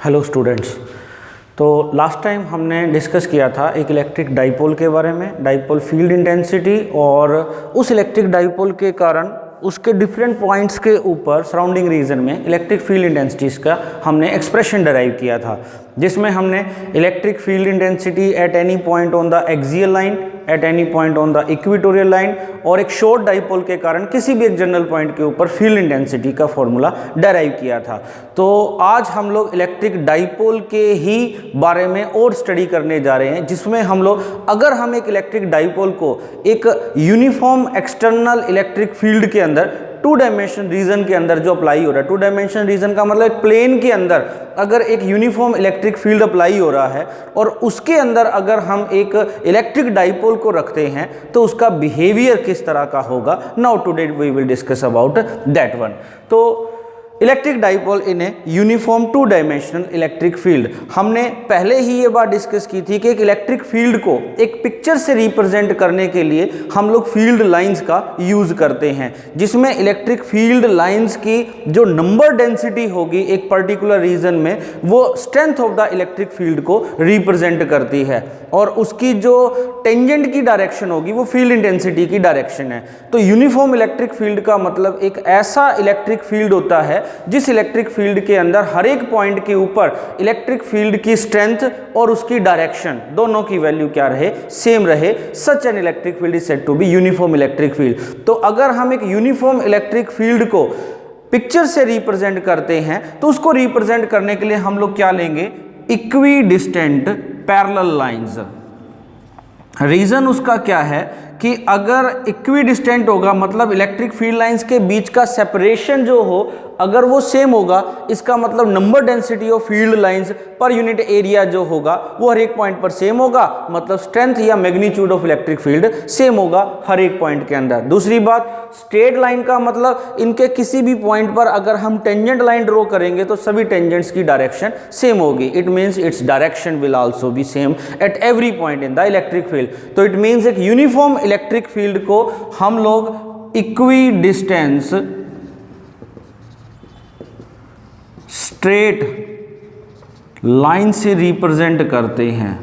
Hello students. तो last time हमने discuss किया था एक इलेक्ट्रिक डाइपोल के बारे में, डाइपोल फील्ड इंटेंसिटी, और उस इलेक्ट्रिक डाइपोल के कारण उसके डिफरेंट पॉइंट्स के ऊपर सराउंडिंग रीजन में इलेक्ट्रिक फील्ड इंटेंसिटीज़ का हमने एक्सप्रेशन डराइव किया था, जिसमें हमने electric field intensity at any point on the axial line, at any point on the equatorial line और एक शॉर्ट डाइपोल के कारण किसी भी एक जनरल पॉइंट के ऊपर फील्ड इंटेंसिटी का फॉर्मूला डराइव किया था। तो आज हम लोग इलेक्ट्रिक डाइपोल के ही बारे में और स्टडी करने जा रहे हैं, जिसमें हम लोग अगर हम एक इलेक्ट्रिक डाइपोल को एक यूनिफॉर्म एक्सटर्नल इलेक्ट्रिक फील्ड के अंदर टू डायमेंशन रीजन के अंदर जो अप्लाई हो रहा है, टू डायमेंशन रीजन का मतलब एक प्लेन के अंदर अगर एक यूनिफॉर्म इलेक्ट्रिक फील्ड अप्लाई हो रहा है और उसके अंदर अगर हम एक इलेक्ट्रिक डाइपोल को रखते हैं तो उसका बिहेवियर किस तरह का होगा। Now today we will discuss about that one. तो electric dipole in a uniform two dimensional electric field, हमने पहले ही ये बात डिस्कस की थी कि एक इलेक्ट्रिक फील्ड को एक पिक्चर से रिप्रेजेंट करने के लिए हम लोग फील्ड लाइंस का यूज करते हैं, जिसमें इलेक्ट्रिक फील्ड लाइंस की जो नंबर डेंसिटी होगी एक पर्टिकुलर रीजन में वो strength of the electric field को रिप्रेजेंट करती है, और उसकी जो टेंजेंट की डायरेक्शन होगी वो फील्ड इंटेंसिटी की डायरेक्शन है। तो यूनिफॉर्म इलेक्ट्रिक फील्ड का मतलब एक ऐसा इलेक्ट्रिक फील्ड होता है जिस इलेक्ट्रिक फील्ड के अंदर हर एक पॉइंट के ऊपर इलेक्ट्रिक फील्ड की स्ट्रेंथ और उसकी डायरेक्शन दोनों की वैल्यू क्या रहे, सेम रहे। Such an electric field is said to be uniform electric field. तो अगर हम एक यूनिफॉर्म इलेक्ट्रिक फील्ड को पिक्चर से रिप्रेजेंट करते हैं तो उसको रिप्रेजेंट करने के लिए हम लोग क्या लेंगे, equidistant parallel lines. Reason उसका क्या है कि अगर इक्वी डिस्टेंट होगा मतलब इलेक्ट्रिक फील्ड लाइंस के बीच का सेपरेशन जो हो अगर वो सेम होगा, इसका मतलब number density of field lines per unit area जो होगा वो हर एक पॉइंट पर सेम होगा, मतलब स्ट्रेंथ या magnitude of electric field same होगा हर एक पॉइंट के अंदर। दूसरी बात, स्ट्रेट लाइन का मतलब इनके किसी भी पॉइंट पर अगर हम टेंजेंट लाइन ड्रॉ करेंगे तो सभी टेंजेंट्स की डायरेक्शन सेम होगी। It means its direction will also be same at every point in the electric field. तो इट मीन्स एक यूनिफॉर्म इलेक्ट्रिक फील्ड को हम लोग इक्वी डिस्टेंस स्ट्रेट लाइन से रिप्रेजेंट करते हैं,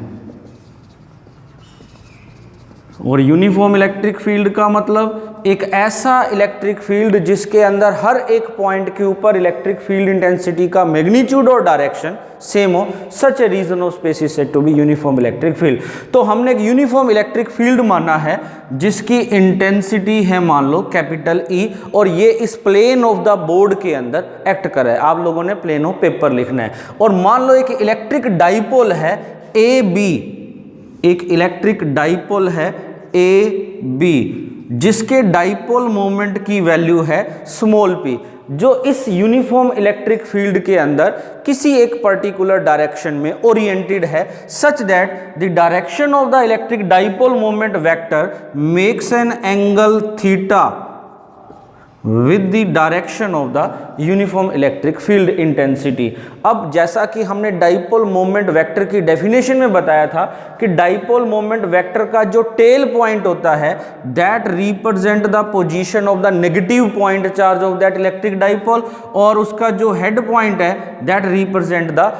और यूनिफॉर्म इलेक्ट्रिक फील्ड का मतलब एक ऐसा इलेक्ट्रिक फील्ड जिसके अंदर हर एक पॉइंट के ऊपर इलेक्ट्रिक फील्ड इंटेंसिटी का मैग्नीट्यूड और डायरेक्शन सेम हो। Such a region of space is said to be uniform electric field. तो हमने एक यूनिफॉर्म इलेक्ट्रिक फील्ड माना है जिसकी इंटेंसिटी है मान लो कैपिटल ई, और ये इस प्लेन ऑफ द बोर्ड के अंदर एक्ट कर रहा है। आप लोगों ने प्लेन ऑफ पेपर लिखना है। और मान लो एक इलेक्ट्रिक डाइपोल है ए बी, एक इलेक्ट्रिक डाइपोल है ए बी जिसके डाइपोल मोमेंट की वैल्यू है स्मॉल p, जो इस यूनिफॉर्म इलेक्ट्रिक फील्ड के अंदर किसी एक पर्टिकुलर डायरेक्शन में ओरिएंटेड है, such that the direction of the electric dipole moment vector makes an angle theta with the direction of the uniform electric field intensity. अब जैसा कि हमने डाइपोल मोमेंट वेक्टर की डेफिनेशन में बताया था कि डाइपोल मोमेंट वेक्टर का जो टेल पॉइंट होता है that represent the position of the negative point charge of that electric dipole, और उसका जो हेड पॉइंट है that represent the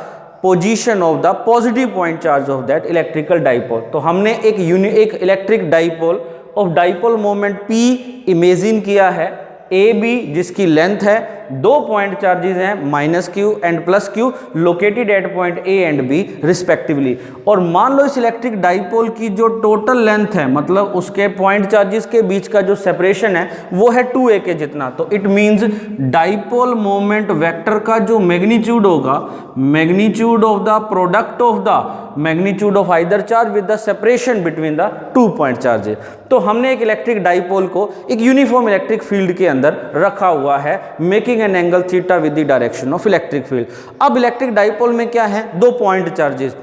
position of the positive point charge of that electrical dipole. तो हमने एक electric dipole of dipole moment P imagine किया है A B, जिसकी लेंथ है, दो पॉइंट चार्जेस हैं minus q and plus q, located at point A and B respectively. और मान लो इस इलेक्ट्रिक डाइपोल की जो टोटल लेंथ है मतलब उसके पॉइंट चार्जेस के बीच का जो सेपरेशन है वो है 2a के जितना। तो it means dipole moment vector का जो मैग्नीट्यूड होगा, magnitude of the product of the magnitude of either charge with the separation between the 2 point charges. तो हमने एक इलेक्ट्रिक डाइपोल को एक यूनिफॉर्म इलेक्ट्रिक फील्ड के अंदर रखा हुआ है, making an angle theta with the direction of electric field. अब इलेक्ट्रिक डाइपोल में क्या है, 2 पॉइंट चार्जेस,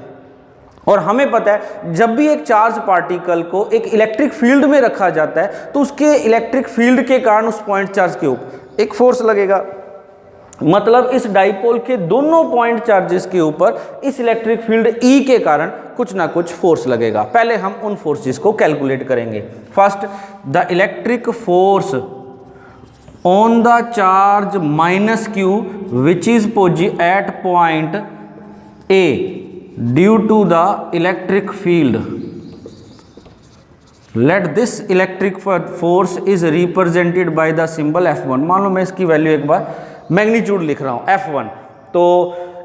और हमें पता है जब भी एक चार्ज पार्टिकल को एक इलेक्ट्रिक फील्ड में रखा जाता है तो उसके इलेक्ट्रिक फील्ड के कारण उस पॉइंट चार्ज के ऊपर एक फोर्स लगेगा। मतलब इस डाइपोल के दोनों पॉइंट चार्जेस के ऊपर इस इलेक्ट्रिक फील्ड E के कारण कुछ ना कुछ फोर्स लगेगा। पहले हम उन फोर्सेस को कैलकुलेट करेंगे। First, the electric force on the charge -q which is at point A due to the electric field, let this electric force is represented by the symbol F1। मान लो मैं इसकी value एक बार magnitude लिख रहा हूँ F1। तो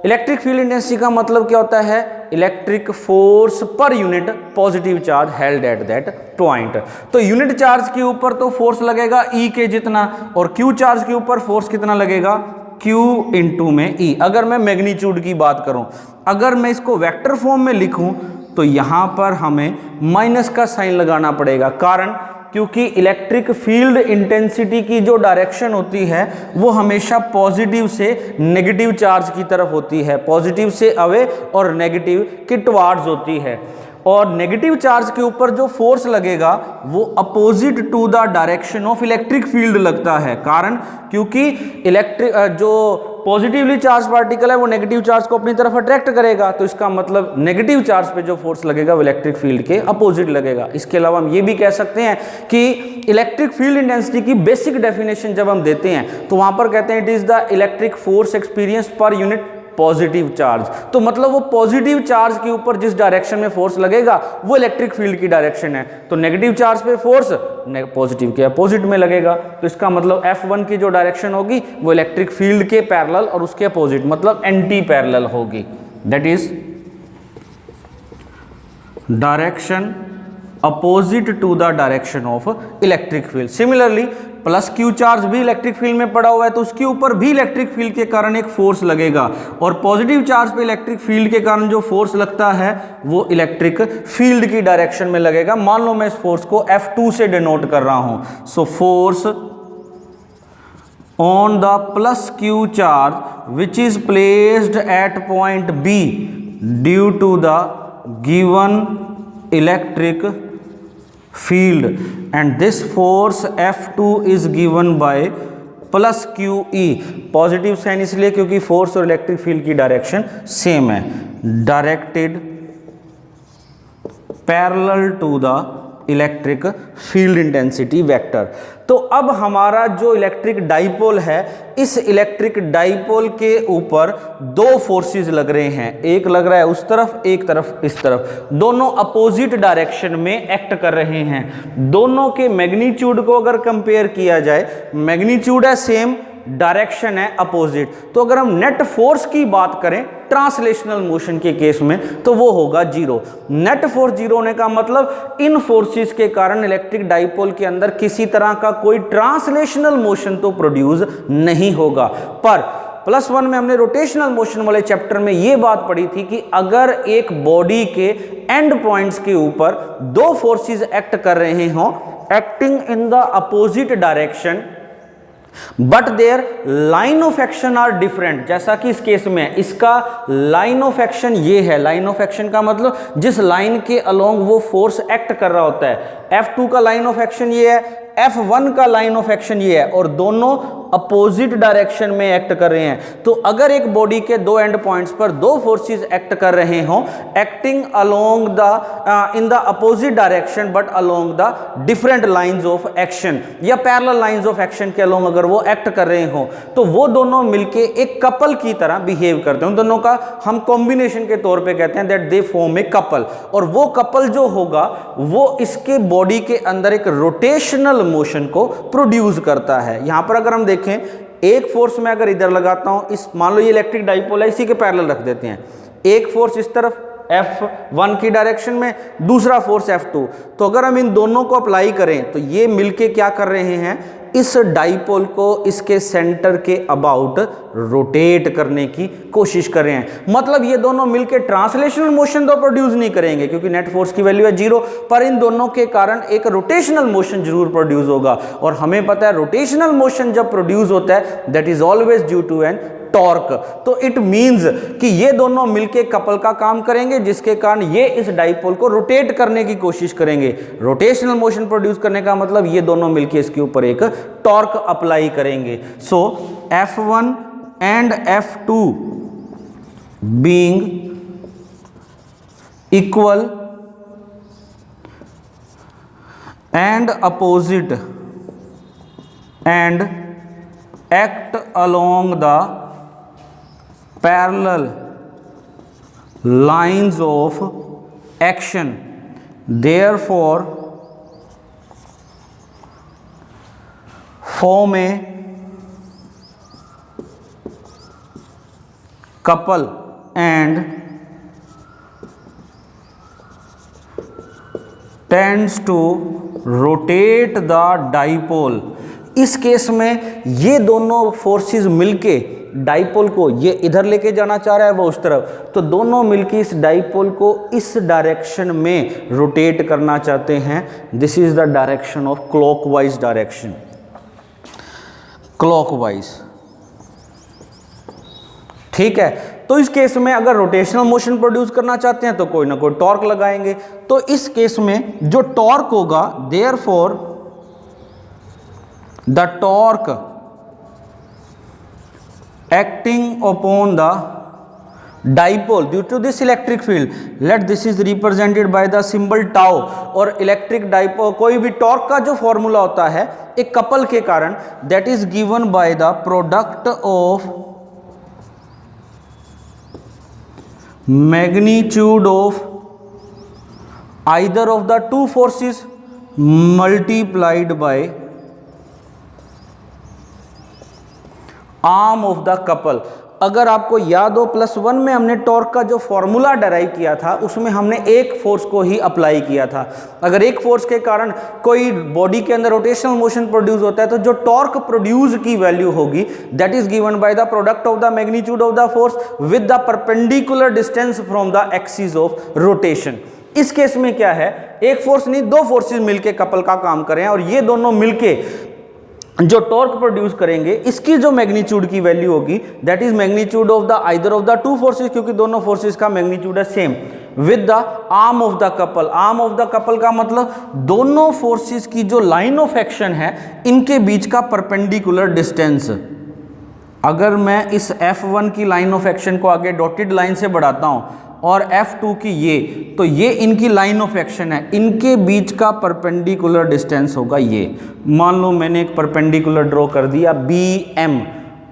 electric field intensity का मतलब क्या होता है, electric force per unit positive charge held at that point. तो यूनिट चार्ज के ऊपर तो फोर्स लगेगा E के जितना, और Q चार्ज के ऊपर फोर्स कितना लगेगा, Q इंटू में E। अगर मैं मैग्नीट्यूड की बात करूं, अगर मैं इसको वेक्टर फॉर्म में लिखूं तो यहां पर हमें माइनस का साइन लगाना पड़ेगा, कारण क्योंकि इलेक्ट्रिक फील्ड इंटेंसिटी की जो डायरेक्शन होती है वो हमेशा पॉजिटिव से नेगेटिव चार्ज की तरफ होती है, पॉजिटिव से अवे और नेगेटिव के टुवार्ड्स होती है। और नेगेटिव चार्ज के ऊपर जो फोर्स लगेगा वो opposite to the direction of electric field लगता है, कारण क्योंकि इलेक्ट्रिक जो पॉजिटिवली चार्ज पार्टिकल है वो नेगेटिव चार्ज को अपनी तरफ अट्रैक्ट करेगा, तो इसका मतलब नेगेटिव चार्ज पे जो फोर्स लगेगा वो इलेक्ट्रिक फील्ड के अपोजिट लगेगा। इसके अलावा हम ये भी कह सकते हैं कि इलेक्ट्रिक फील्ड इंटेंसिटी की बेसिक डेफिनेशन जब हम देते हैं तो वहां पर कहते हैं it is the electric force experience per unit positive charge. तो मतलब वो पॉजिटिव चार्ज के ऊपर जिस डायरेक्शन में फोर्स लगेगा वो इलेक्ट्रिक फील्ड की डायरेक्शन है, तो नेगेटिव चार्ज पे फोर्स पॉजिटिव के अपोजिट में लगेगा। तो इसका मतलब F1 की जो डायरेक्शन होगी वो इलेक्ट्रिक फील्ड के पैरेलल और उसके अपोजिट मतलब एंटी पैरेलल होगी, that is direction opposite to the direction of electric field. Similarly plus Q charge भी इलेक्ट्रिक फील्ड में पड़ा हुआ है तो उसके ऊपर भी इलेक्ट्रिक फील्ड के कारण एक फोर्स लगेगा, और पॉजिटिव चार्ज पे इलेक्ट्रिक फील्ड के कारण जो फोर्स लगता है वो इलेक्ट्रिक फील्ड की डायरेक्शन में लगेगा। मान लो मैं इस फोर्स को F2 से डिनोट कर रहा हूं, so force on the plus Q charge which is placed at point B due to the given electric field, and this force F2 is given by plus QE। Positive sign इसलिए क्योंकि force और electric field की direction same है, directed parallel to the electric field intensity vector. तो अब हमारा जो electric dipole है, इस इलेक्ट्रिक डाइपोल के ऊपर दो फोर्सेस लग रहे हैं, एक लग रहा है उस तरफ, एक तरफ इस तरफ, दोनों अपोजिट डायरेक्शन में एक्ट कर रहे हैं। दोनों के मैग्नीट्यूड को अगर कंपेयर किया जाए, मैग्नीट्यूड है सेम, डायरेक्शन है अपोजिट, तो अगर हम नेट फोर्स की बात करें ट्रांसलेशनल मोशन के केस में तो वो होगा जीरो। नेट फोर्स जीरो होने का मतलब इन फोर्सेस के कारण इलेक्ट्रिक डाइपोल के अंदर किसी तरह का कोई ट्रांसलेशनल मोशन तो प्रोड्यूस नहीं होगा। पर +1 में हमने रोटेशनल मोशन वाले चैप्टर में ये बात पढ़ी थी कि अगर एक बॉडी के एंड पॉइंट्स के ऊपर दो फोर्सेस एक्ट कर रहे हों, acting in the opposite direction but their line of action are different, जैसा कि इस केस में इसका लाइन ऑफ एक्शन ये है। लाइन ऑफ एक्शन का मतलब जिस लाइन के अलोंग वो फोर्स एक्ट कर रहा होता है। F2 का लाइन ऑफ एक्शन ये है, F1 का लाइन ऑफ एक्शन ये है, और दोनों अपोजिट डायरेक्शन में एक्ट कर रहे हैं। तो अगर एक बॉडी के दो एंड पॉइंट्स पर दो फोर्सेस एक्ट कर रहे हों, acting along the in the opposite direction but along the different lines of action या पैरेलल लाइंस ऑफ एक्शन के अलोंग अगर वो एक्ट कर रहे हों, तो वो दोनों मिलके एक कपल की तरह बिहेव करते हैं। उन दोनों का हम कॉम्बिनेशन के तौर पे कहते हैं that they form a couple, और वो कपल जो होगा वो इसके बॉडी के अंदर एक रोटेशनल मोशन को प्रोड्यूस करता है। यहां पर अगर हम देखें, एक फोर्स मैं अगर इधर लगाता हूं, इस मान लो ये इलेक्ट्रिक डाइपोल है, इसी के पैरेलल रख देते हैं, एक फोर्स इस तरफ F1 की डायरेक्शन में, दूसरा फोर्स F2, तो अगर हम इन दोनों को अप्लाई करें तो ये मिलके क्या कर रहे हैं, इस डाइपोल को इसके सेंटर के अबाउट रोटेट करने की कोशिश कर रहे हैं। मतलब ये दोनों मिलके ट्रांसलेशनल मोशन तो प्रोड्यूस नहीं करेंगे क्योंकि नेट फोर्स की वैल्यू है जीरो, पर इन दोनों के कारण एक रोटेशनल मोशन जरूर प्रोड्यूस होगा। और हमें पता है रोटेशनल मोशन जब प्रोड्यूस होता है that is always due to an torque. तो इट मींस कि ये दोनों मिलके कपल का काम करेंगे, जिसके कारण ये इस डाइपोल को रोटेट करने की कोशिश करेंगे। रोटेशनल मोशन प्रोड्यूस करने का मतलब ये दोनों मिलके इसके ऊपर एक टॉर्क अप्लाई करेंगे। सो F1 and F2 being equal and opposite and act along the parallel lines of action, therefore form a couple and tends to rotate the dipole। इस केस में ये दोनों फोर्सेस मिलके डाइपोल को, ये इधर लेके जाना चाह रहा है वो उस तरफ, तो दोनों मिलके इस डाइपोल को इस डायरेक्शन में रोटेट करना चाहते हैं। This is the direction of clockwise direction, clockwise. ठीक है, तो इस केस में अगर रोटेशनल मोशन प्रोड्यूस करना चाहते हैं तो कोई ना कोई टॉर्क लगाएंगे। तो इस केस में जो टॉर्क होगा, therefore the torque acting upon the dipole due to this electric field, let this is represented by the symbol tau. और इलेक्ट्रिक डाइपोल, कोई भी टॉर्क का जो फॉर्मूला होता है एक कपल के कारण, that is given by the product of magnitude of either of the two forces multiplied by arm of the couple। अगर आपको याद हो +1 में हमने टॉर्क का जो फॉर्मूला डराइव किया था उसमें हमने एक फोर्स को ही अप्लाई किया था। अगर एक फोर्स के कारण कोई बॉडी के अंदर रोटेशनल मोशन प्रोड्यूस होता है तो जो टॉर्क प्रोड्यूस की वैल्यू होगी that is given by the product of the magnitude of the force with the perpendicular distance from the axis of rotation. इस केस में क्या है, एक फोर्स नहीं दो फोर्सेस मिलके कपल का काम करें और ये दोनों मिलके जो टॉर्क प्रोड्यूस करेंगे इसकी जो मैग्नीट्यूड की वैल्यू होगी that is magnitude of the either of the two forces, क्योंकि दोनों फोर्सेस का मैग्नीट्यूड है same, with the arm of the couple. Arm of the couple का मतलब दोनों फोर्सेस की जो लाइन ऑफ एक्शन है इनके बीच का परपेंडिकुलर डिस्टेंस। अगर मैं इस F1 की लाइन ऑफ एक्शन को आगे डॉटेड लाइन से बढ़ाता हूं और F2 की ये, तो ये इनकी लाइन ऑफ एक्शन है, इनके बीच का परपेंडिकुलर डिस्टेंस होगा ये। मान लो मैंने एक परपेंडिकुलर ड्रॉ कर दिया BM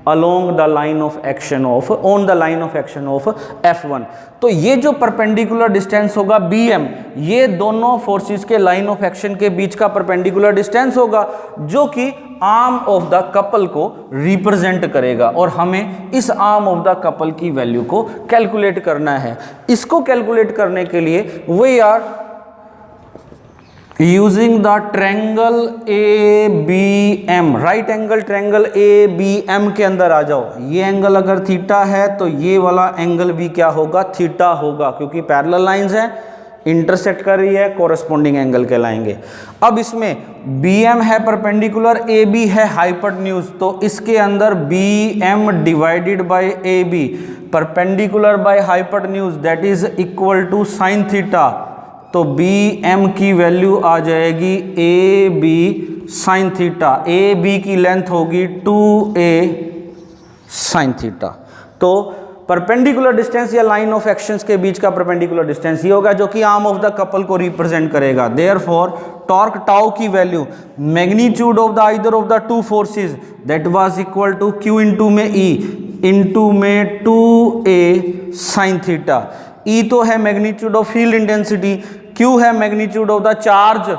along the line of action of on the line of action of F1, तो ये जो परपेंडिकुलर डिस्टेंस होगा BM, ये दोनों फोर्सेस के लाइन ऑफ एक्शन के बीच का परपेंडिकुलर डिस्टेंस होगा जो कि आर्म ऑफ द कपल को रिप्रेजेंट करेगा और हमें इस आर्म ऑफ द कपल की वैल्यू को कैलकुलेट करना है। इसको कैलकुलेट करने के लिए we are using the triangle ABM, right angle triangle ABM के अंदर आ जाओ। ये एंगल अगर थीटा है तो ये वाला एंगल भी क्या होगा, थीटा होगा, क्योंकि पैरेलल लाइंस हैं, इंटरसेक्ट कर रही है, कोरेस्पोंडिंग एंगल कहलाएंगे। अब इसमें BM है परपेंडिकुलर, AB है हाइपोटेन्यूज, तो इसके अंदर BM divided by AB perpendicular by hypotenuse that is equal to sine theta. तो BM की वैल्यू आ जाएगी AB साइन थीटा। AB की लेंथ होगी 2A साइन थीटा। तो परपेंडिकुलर डिस्टेंस या लाइन ऑफ एक्शंस के बीच का परपेंडिकुलर डिस्टेंस ये होगा जो कि आर्म ऑफ द कपल को रिप्रेजेंट करेगा। देयरफॉर टॉर्क टाउ की value magnitude of the either of the two forces that was equal to Q into में E इंटू में 2A साइन थीटा। E तो है magnitude of field intensity, Q है magnitude of the charge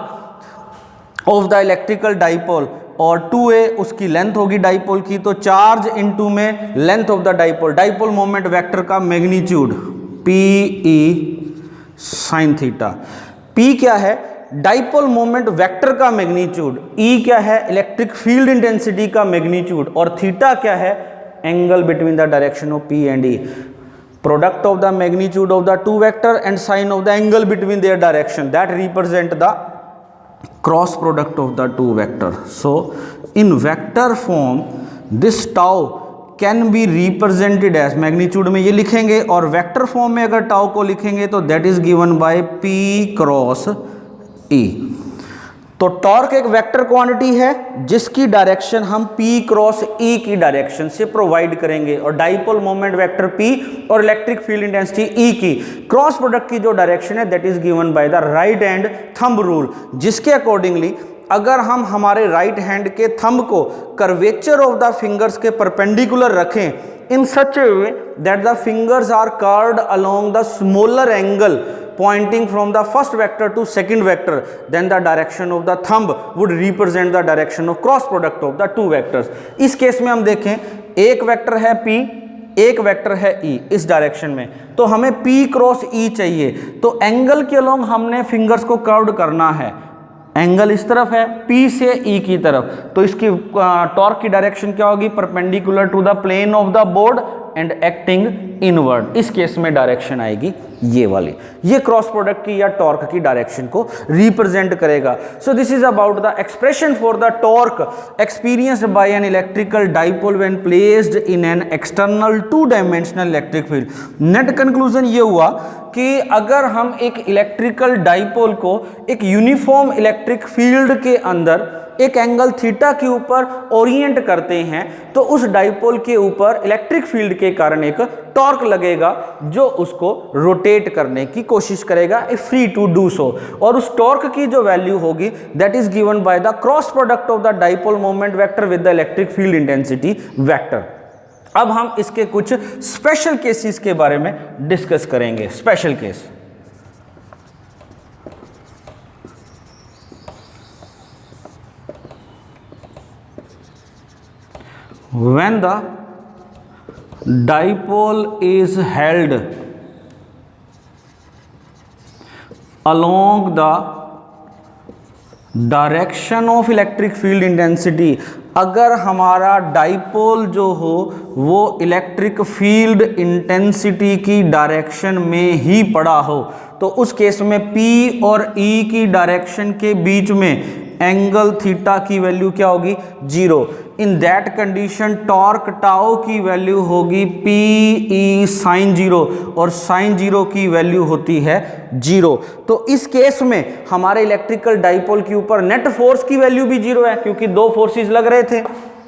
of the electrical dipole और 2A उसकी length होगी dipole की, तो चार्ज इनटू में length of the dipole, dipole moment vector का magnitude PE sine theta. P क्या है, डाइपोल मोमेंट वेक्टर का मैग्नीट्यूड, E क्या है, इलेक्ट्रिक फील्ड इंटेंसिटी का मैग्नीट्यूड और थीटा क्या है, angle between the direction of P and E। Product of the magnitude of the two vector and sine of the angle between their direction that represent the cross product of the two vector. So in vector form this tau can be represented as magnitude में ये लिखेंगे और vector form में अगर tau को लिखेंगे तो that is given by P cross E। तो टॉर्क एक वेक्टर क्वांटिटी है जिसकी डायरेक्शन हम P क्रॉस E की डायरेक्शन से प्रोवाइड करेंगे और डाइपोल मोमेंट वेक्टर P और इलेक्ट्रिक फील्ड इंटेंसिटी E की क्रॉस प्रोडक्ट की जो डायरेक्शन है that is given by the right hand thumb rule, जिसके अकॉर्डिंगली अगर हम हमारे राइट हैंड के थंब को कर्वेचर ऑफ द फिंगर्स के परपेंडिकुलर रखें in such a way that the fingers are curved along the smaller angle pointing from the first vector to second vector, then the direction of the thumb would represent the direction of cross product of the two vectors. इस case में हम देखें, एक vector है P, एक vector है E इस direction में, तो हमें P क्रॉस E चाहिए, तो एंगल के अलोंग हमने फिंगर्स को कर्व्ड करना है। एंगल इस तरफ है P से E की तरफ, तो इसकी टॉर्क की डायरेक्शन क्या होगी? Perpendicular to the plane of the board and acting inward. इस केस में डायरेक्शन आएगी ये वाली, ये क्रॉस प्रोडक्ट की या टॉर्क की डायरेक्शन को रिप्रेजेंट करेगा। So this is about the expression for the torque experienced bye an electrical dipole when placed in an external to dimensional electric field. Net conclusion ये हुआ कि अगर हम एक इलेक्ट्रिकल डाइपोल को एक यूनिफॉर्म इलेक्ट्रिक फील्ड के अंदर एक एंगल थीटा के ऊपर ओरिएंट करते हैं, तो उस डाइपोल के ऊपर इलेक्ट्रिक फील्ड के कारण एक टॉर्क लगेगा जो उसको रोटेट करने की कोशिश करेगा, फ्री टू डू सो। और उस टॉर्क की जो वैल्यू होगी that is given by the cross product of the dipole moment vector with the electric field intensity vector. अब हम इसके कुछ स्पेशल केसेस के बारे में डिस्कस करेंगे। Special case, when the dipole is held along the direction of electric field intensity, अगर हमारा डाइपोल जो हो वो इलेक्ट्रिक फील्ड इंटेंसिटी की डायरेक्शन में ही पड़ा हो, तो उस केस में P और E की डायरेक्शन के बीच में एंगल थीटा की वैल्यू क्या होगी? 0। In that condition torque tau की वैल्यू होगी PE साइन 0 और साइन 0 की वैल्यू होती है 0। तो इस केस में हमारे इलेक्ट्रिकल डाइपोल के ऊपर नेट फोर्स की वैल्यू भी 0 है, क्योंकि दो फोर्सेस लग रहे थे,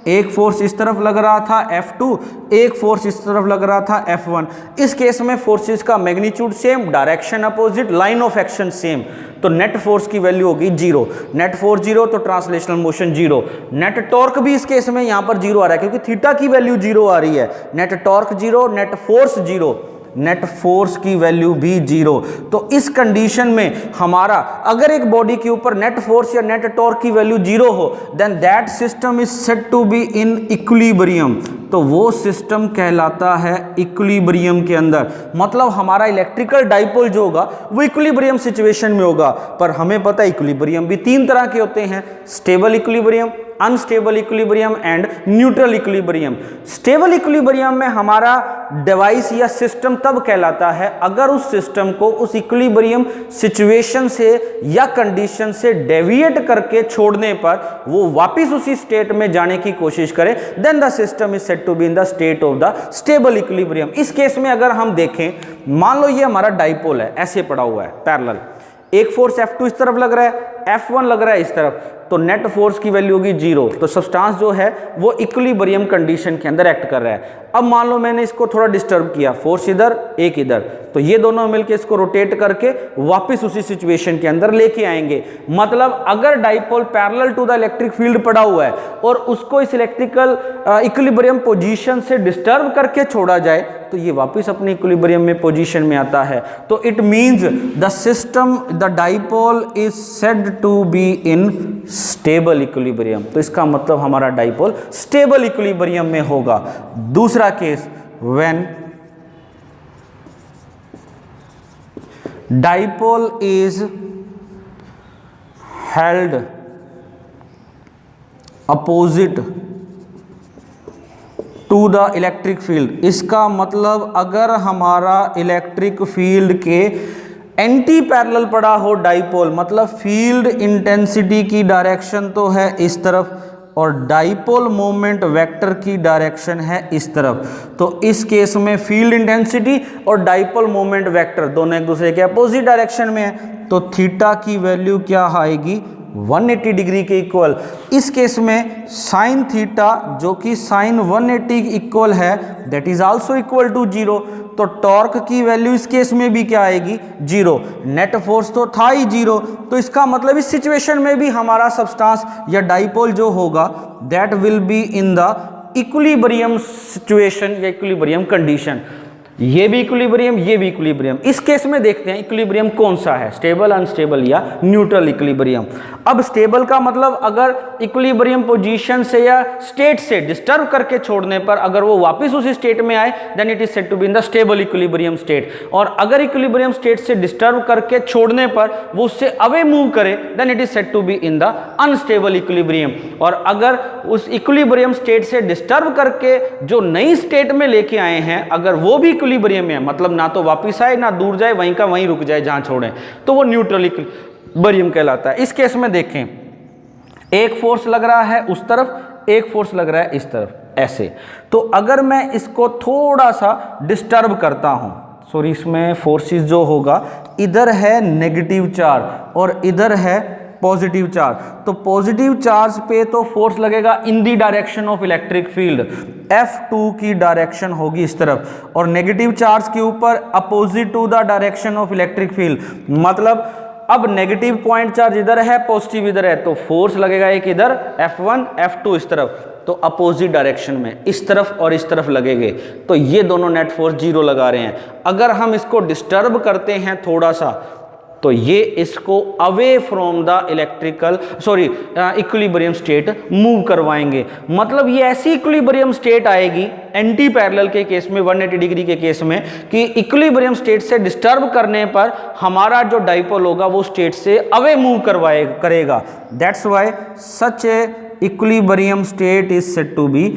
एक फोर्स इस तरफ लग रहा था F2, एक फोर्स इस तरफ लग रहा था F1। इस केस में फोर्सेस का magnitude same, direction opposite, line of action same, तो नेट फोर्स की वैल्यू होगी 0। नेट फोर्स 0 तो ट्रांसलेशनल मोशन 0। नेट टॉर्क भी इस केस में यहां पर 0 आ रहा है क्योंकि थीटा की वैल्यू 0 आ रही है। Net torque 0, net force 0, net force की वैल्यू भी 0। तो इस कंडीशन में हमारा अगर एक बॉडी के ऊपर नेट फोर्स या नेट टॉर्क की वैल्यू 0 हो, then that system is said to be in equilibrium, तो वो सिस्टम कहलाता है इक्विलिब्रियम के अंदर। मतलब हमारा इलेक्ट्रिकल डाइपोल जो होगा वो इक्विलिब्रियम सिचुएशन में होगा। पर हमें पता है इक्विलिब्रियम भी 3 तरह के होते हैं, stable equilibrium, unstable equilibrium and neutral equilibrium. Stable equilibrium में हमारा डिवाइस या सिस्टम तब कहलाता है अगर उस सिस्टम को उस इक्विलिब्रियम सिचुएशन से या कंडीशन से डेविएट करके छोड़ने पर वो वापस उसी स्टेट में जाने की कोशिश करे, then the system is said to be in the state of the stable equilibrium. इस केस में अगर हम देखें, मान लो ये हमारा डाइपोल है, ऐसे पड़ा हुआ है पैरेलल, एक फोर्स F2 इस तरफ लग रहा है, F1 लग रहा है इस तरफ, तो नेट फोर्स की वैल्यू होगी 0। तो सब्सटेंस जो है वो इक्विलिब्रियम कंडीशन के अंदर एक्ट कर रहा है। अब मान लो मैंने इसको थोड़ा डिस्टर्ब किया, फोर्स इधर एक इधर, तो ये दोनों मिलके इसको रोटेट करके वापस उसी सिचुएशन के अंदर लेके आएंगे। मतलब अगर dipole parallel to the electric field पड़ा हुआ है और उसको इस इलेक्ट्रिकल इक्विलिब्रियम पोजीशन से डिस्टर्ब करके छोड़ा जाए तो ये वापस अपने इक्विलिब्रियम में पोजीशन में आता है। तो it means the system, the dipole is said to be in stable equilibrium. तो इसका मतलब हमारा डाइपोल स्टेबल इक्विलिब्रियम में होगा। दूसरा case, when dipole is held opposite to the electric field. इसका मतलब अगर हमारा इलेक्ट्रिक फील्ड के एंटी पैरेलल पड़ा हो डाइपोल, मतलब फील्ड इंटेंसिटी की डायरेक्शन तो है इस तरफ और डाइपोल मोमेंट वेक्टर की डायरेक्शन है इस तरफ, तो इस केस में फील्ड इंटेंसिटी और डाइपोल मोमेंट वेक्टर दोनों एक दूसरे के अपोजिट डायरेक्शन में है, तो थीटा की वैल्यू क्या आएगी? 180 डिग्री के इक्वल। इस केस में साइन थीटा जो कि साइन 180 इक्वल है, that is also equal to 0। तो टॉर्क की वैल्यू इस केस में भी क्या आएगी? 0। नेट फोर्स तो था ही 0, तो इसका मतलब इस सिचुएशन में भी हमारा सब्सटेंस या डाइपोल जो होगा that will be in the equilibrium situation या इक्विलिब्रियम कंडीशन। ये भी इक्विलिब्रियम, ये भी इक्विलिब्रियम। इस केस में देखते हैं इक्विलिब्रियम कौन सा है, स्टेबल, अनस्टेबल या न्यूट्रल इक्विलिब्रियम। अब स्टेबल का मतलब अगर इक्विलिब्रियम पोजीशन से या स्टेट से डिस्टर्ब करके छोड़ने पर अगर वो वापस उसी स्टेट में आए then it is said to be in the stable equilibrium state. और अगर इक्विलिब्रियम स्टेट से डिस्टर्ब करके छोड़ने पर वो उससे अवे मूव करे then it is said to be in the unstable equilibrium. और अगर उस इक्विलिब्रियम स्टेट से डिस्टर्ब करके जो नई स्टेट में लेके आए हैं अगर वो भी इक्विलिब्रियम में है, मतलब ना तो वापस आए ना दूर जाए, वहीं का वहीं रुक जाए जहां छोड़े, तो वो न्यूट्रल इक्विलिब्रियम कहलाता है। इस केस में देखें एक फोर्स लग रहा है उस तरफ, एक फोर्स लग रहा है इस तरफ, ऐसे। तो अगर मैं इसको थोड़ा सा डिस्टर्ब करता हूं, सॉरी इसमें फोर्सेस जो होगा, इधर है नेगेटिव चार्ज और इधर है पॉजिटिव चार्ज, तो पॉजिटिव चार्ज पे तो फोर्स लगेगा in the direction of electric field, F2 की डायरेक्शन होगी इस तरफ, और नेगेटिव चार्ज के ऊपर opposite to the direction of electric field. मतलब अब नेगेटिव पॉइंट चार्ज इधर है, पॉजिटिव इधर है, तो फोर्स लगेगा एक इधर F1 F2 इस तरफ, तो अपोजिट डायरेक्शन में इस तरफ और इस तरफ लगेंगे, तो ये दोनों नेट फोर्स जीरो लगा रहे हैं। अगर हम इसको डिस्टर्ब करते हैं थोड़ा सा तो ये इसको away from the equilibrium state move करवाएंगे। मतलब ये ऐसी इक्विलिब्रियम स्टेट आएगी एंटी पैरेलल के केस में, 180 डिग्री के केस में, कि इक्विलिब्रियम स्टेट से डिस्टर्ब करने पर हमारा जो डाइपोल होगा वो स्टेट से अवे मूव करेगा। That's why such a equilibrium state is said to be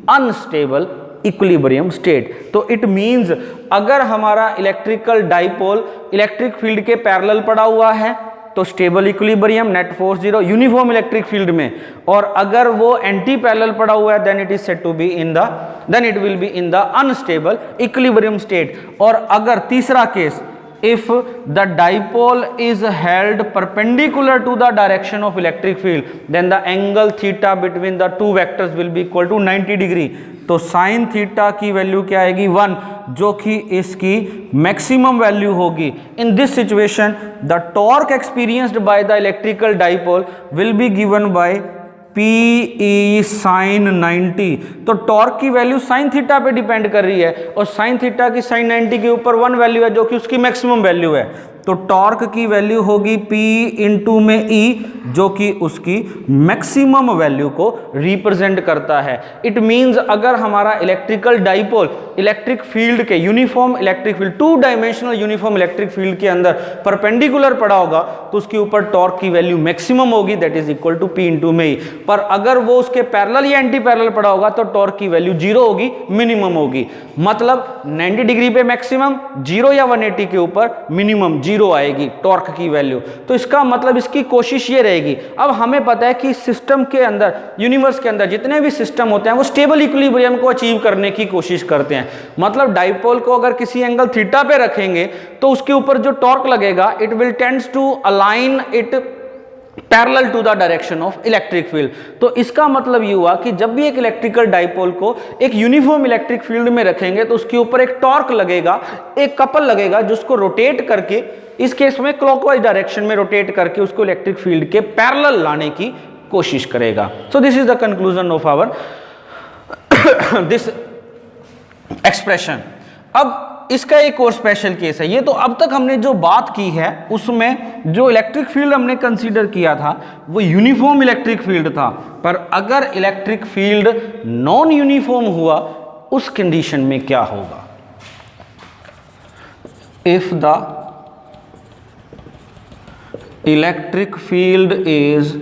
unstable equilibrium state. तो इट मींस अगर हमारा इलेक्ट्रिकल डाइपोल इलेक्ट्रिक फील्ड के पैरेलल पड़ा हुआ है तो stable equilibrium, net force zero, uniform electric field में, और अगर वो एंटी पैरेलल पड़ा हुआ है then it is said to be then it will be in the unstable equilibrium state. और अगर तीसरा case, if the dipole is held perpendicular to the direction of electric field then the angle theta between the two vectors will be equal to 90 degree। तो sin theta की value क्या आएगी 1, जो कि इसकी मैक्सिमम वैल्यू होगी। In this situation the torque experienced by the electrical dipole will be given by PE sin 90। तो torque की वैल्यू साइन थीटा पे डिपेंड कर रही है और साइन थीटा की साइन 90 के ऊपर 1 वैल्यू है जो कि उसकी मैक्सिमम वैल्यू है। तो टॉर्क की वैल्यू होगी P इंटू में E, जो कि उसकी मैक्सिमम वैल्यू को रिप्रेजेंट करता है। इट मींस अगर हमारा इलेक्ट्रिकल डाइपोल इलेक्ट्रिक फील्ड के uniform electric field 2 dimensional uniform electric field के अंदर परपेंडिकुलर पड़ा होगा तो उसके ऊपर टॉर्क की वैल्यू मैक्सिमम होगी, that is equal to P into में E। पर अगर वो उसके पैरेलल या एंटी पैरेलल पड़ा होगा तो टॉर्क की वैल्यू 0 होगी, मिनिमम होगी। मतलब 90 डिग्री पे मैक्सिमम, 0 या 180 के ऊपर मिनिमम 0 आएगी टॉर्क की वैल्यू। तो इसका मतलब इसकी कोशिश ये रहेगी। अब हमें पता है कि सिस्टम के अंदर, यूनिवर्स के अंदर जितने भी सिस्टम होते हैं वो स्टेबल इक्विलिब्रियम को अचीव करने की कोशिश करते हैं। मतलब डाइपोल को अगर किसी एंगल थीटा पे रखेंगे तो उसके ऊपर जो टॉर्क लगेगा it will tends to align it parallel to the direction of electric field. तो इसका मतलब ये हुआ कि जब भी एक इलेक्ट्रिकल डाइपोल को एक यूनिफॉर्म इलेक्ट्रिक फील्ड में रखेंगे तो उसके ऊपर एक टॉर्क लगेगा, एक कपल लगेगा जिसको रोटेट करके, इस केस में क्लॉकवाइज डायरेक्शन में रोटेट करके उसको इलेक्ट्रिक फील्ड के पैरेलल लाने की कोशिश करेगा। So this is the conclusion of our this expression. अब इसका एक और स्पेशल केस है। ये तो अब तक हमने जो बात की है उसमें जो इलेक्ट्रिक फील्ड हमने कंसीडर किया था वो यूनिफॉर्म इलेक्ट्रिक फील्ड था, पर अगर इलेक्ट्रिक फील्ड नॉन यूनिफॉर्म हुआ उस कंडीशन में क्या होगा। If the electric field is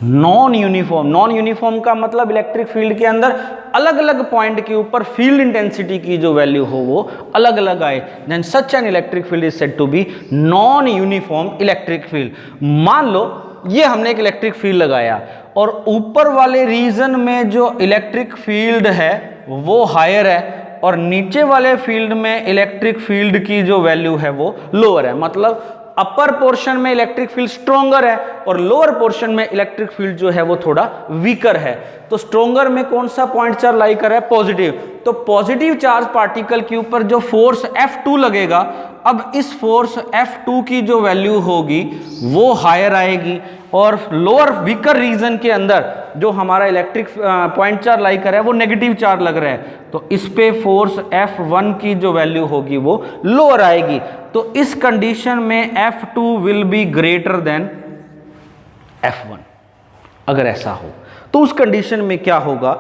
non uniform, non uniform का मतलब इलेक्ट्रिक फील्ड के अंदर अलग अलग पॉइंट के ऊपर फील्ड इंटेंसिटी की जो वैल्यू हो वो अलग अलग आए, then such an electric field is said to be non uniform electric field. मान लो ये हमने एक इलेक्ट्रिक फील्ड लगाया और ऊपर वाले रीजन में जो इलेक्ट्रिक फील्ड है वो हायर है और नीचे वाले फील्ड में इलेक्ट्रिक फील्ड की जो वैल्यू है वो लोअर है। मतलब अपर पोर्शन में इलेक्ट्रिक फील्ड स्ट्रोंगर है और लोअर पोर्शन में इलेक्ट्रिक फील्ड जो है वो थोड़ा वीकर है। तो स्ट्रोंगर में कौन सा पॉइंट चार्ज लाई कर रहा है, पॉजिटिव, तो पॉजिटिव चार्ज पार्टिकल के ऊपर जो फोर्स F2 लगेगा, अब इस फोर्स F2 की जो वैल्यू होगी वो हायर आएगी, और लोअर वीकर रीजन के अंदर जो हमारा इलेक्ट्रिक पॉइंट चार्ज लाई कर रहा है वो नेगेटिव चार्ज लग रहा है, तो इस पे फोर्स F1 की जो वैल्यू होगी वो लोअर आएगी। तो इस कंडीशन में F2 will be greater than F1। अगर ऐसा हो तो उस कंडीशन में क्या होगा,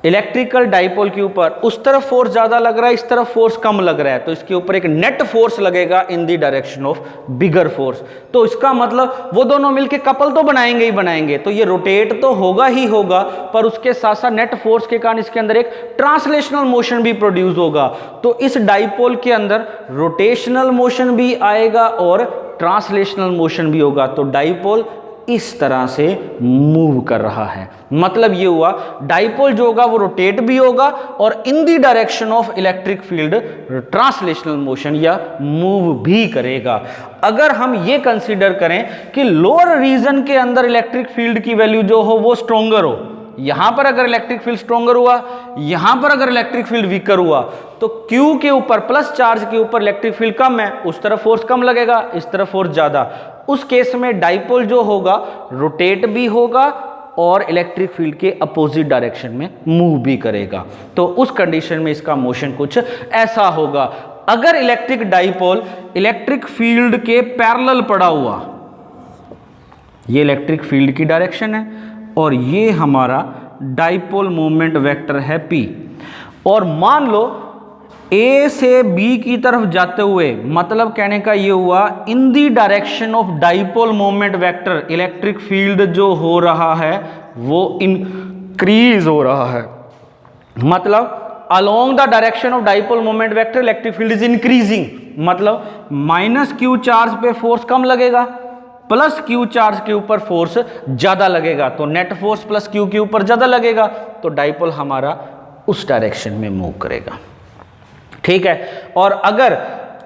इलेक्ट्रिकल डाइपोल के ऊपर उस तरफ फोर्स ज्यादा लग रहा है, इस तरफ फोर्स कम लग रहा है, तो इसके ऊपर एक नेट फोर्स लगेगा in the direction of bigger force. तो इसका मतलब वो दोनों मिलके कपल तो बनाएंगे ही बनाएंगे, तो ये रोटेट तो होगा ही होगा, पर उसके साथ साथ नेट फोर्स के कारण इसके अंदर एक ट्रांसलेशनल मोशन भी प्रोड्यूस होगा। तो इस डाइपोल के अंदर रोटेशनल मोशन भी आएगा और ट्रांसलेशनल मोशन भी होगा। तो डाइपोल इस तरह से मूव कर रहा है, मतलब ये हुआ डाइपोल जो होगा वो रोटेट भी होगा और in the direction of electric field translational motion या मूव भी करेगा। अगर हम ये कंसीडर करें कि लोअर रीजन के अंदर इलेक्ट्रिक फील्ड की वैल्यू जो हो वो स्ट्रोंगर हो, यहां पर अगर इलेक्ट्रिक फील्ड स्ट्रोंगर हुआ, यहां पर अगर इलेक्ट्रिक फील्ड वीकर हुआ, तो Q के ऊपर प्लस चार्ज के ऊपर इलेक्ट्रिक फील्ड कम है, उस तरफ फोर्स कम लगेगा, इस तरफ फोर्स ज्यादा। उस केस में डाइपोल जो होगा रोटेट भी होगा और इलेक्ट्रिक फील्ड के अपोजिट डायरेक्शन में मूव भी करेगा। तो उस कंडीशन में इसका मोशन कुछ ऐसा होगा। अगर इलेक्ट्रिक डाइपोल इलेक्ट्रिक फील्ड के पैरेलल पड़ा हुआ, ये इलेक्ट्रिक फील्ड की डायरेक्शन है और ये हमारा डाइपोल मोमेंट वेक्टर है P, और मान लो A से B की तरफ जाते हुए, मतलब कहने का ये हुआ in the direction of dipole moment vector electric field जो हो रहा है वो इंक्रीज हो रहा है, मतलब along the direction of dipole moment vector electric field is increasing, मतलब माइनस Q चार्ज पे फोर्स कम लगेगा, प्लस Q चार्ज के ऊपर फोर्स ज्यादा लगेगा, तो नेट फोर्स प्लस Q के ऊपर ज्यादा लगेगा, तो डाइपोल हमारा उस डायरेक्शन में मूव करेगा। ठीक है, और अगर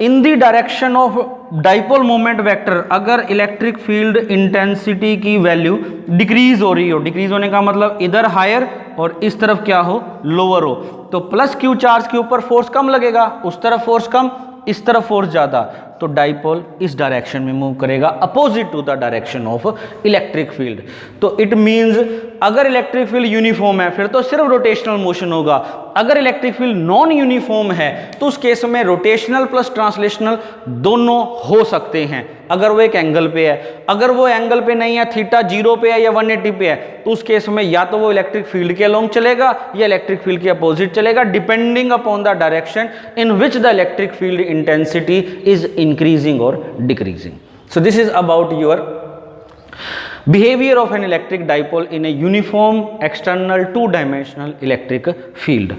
in the direction of dipole moment vector अगर इलेक्ट्रिक फील्ड इंटेंसिटी की वैल्यू डिक्रीज हो रही हो, डिक्रीज होने का मतलब इधर हायर और इस तरफ क्या हो, लोअर हो, तो प्लस Q चार्ज के ऊपर फोर्स कम लगेगा, उस तरफ फोर्स कम, इस तरफ फोर्स ज्यादा, तो डाइपोल इस डायरेक्शन में मूव करेगा opposite to the direction of electric field. तो इट मींस अगर इलेक्ट्रिक फील्ड यूनिफॉर्म है फिर तो सिर्फ रोटेशनल मोशन होगा, अगर इलेक्ट्रिक फील्ड नॉन यूनिफॉर्म है तो उस केस में रोटेशनल प्लस ट्रांसलेशनल दोनों हो सकते हैं। अगर वो एक एंगल पे है, अगर वो एंगल पे नहीं है, थीटा 0 पे है या 180 पे है, तो उस केस में या तो वो इलेक्ट्रिक फील्ड के अलोंग चलेगा या इलेक्ट्रिक फील्ड के अपोजिट चलेगा, depending upon the direction in which the electric field intensity is increasing और decreasing. So this is about your behavior of an electric dipole in a uniform external two-dimensional electric field.